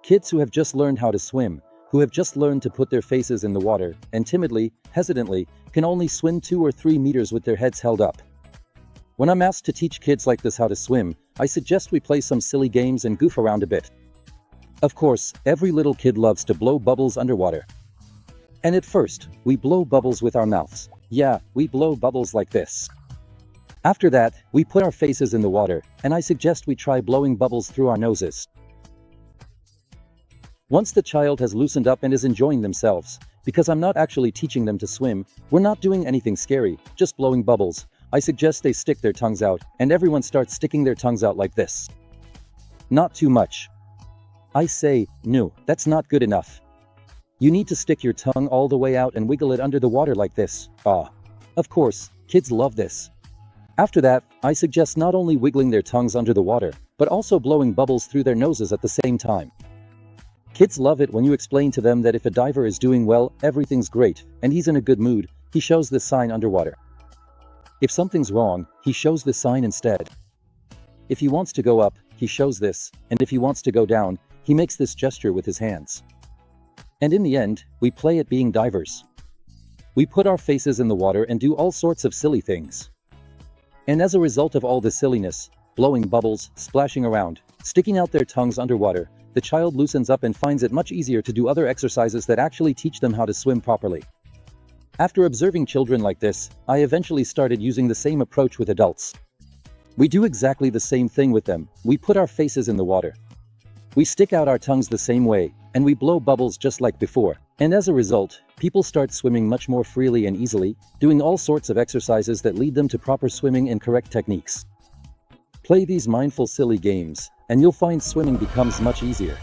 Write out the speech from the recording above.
Kids who have just learned how to swim, who have just learned to put their faces in the water, and timidly, hesitantly, can only swim 2 or 3 meters with their heads held up. When I'm asked to teach kids like this how to swim, I suggest we play some silly games and goof around a bit. Of course, every little kid loves to blow bubbles underwater. And at first, we blow bubbles with our mouths. Yeah, we blow bubbles like this. After that, we put our faces in the water, and I suggest we try blowing bubbles through our noses. Once the child has loosened up and is enjoying themselves, because I'm not actually teaching them to swim, we're not doing anything scary, just blowing bubbles, I suggest they stick their tongues out, and everyone starts sticking their tongues out like this. Not too much. I say, no, that's not good enough. You need to stick your tongue all the way out and wiggle it under the water like this. Ah. Of course, kids love this. After that, I suggest not only wiggling their tongues under the water, but also blowing bubbles through their noses at the same time. Kids love it when you explain to them that if a diver is doing well, everything's great, and he's in a good mood, he shows this sign underwater. If something's wrong, he shows this sign instead. If he wants to go up, he shows this, and if he wants to go down, he makes this gesture with his hands. And in the end, we play at being divers. We put our faces in the water and do all sorts of silly things. And as a result of all this silliness, blowing bubbles, splashing around, sticking out their tongues underwater, the child loosens up and finds it much easier to do other exercises that actually teach them how to swim properly. After observing children like this, I eventually started using the same approach with adults. We do exactly the same thing with them. We put our faces in the water. We stick out our tongues the same way, and we blow bubbles just like before. And as a result, people start swimming much more freely and easily, doing all sorts of exercises that lead them to proper swimming and correct techniques. Play these mindful silly games, and you'll find swimming becomes much easier.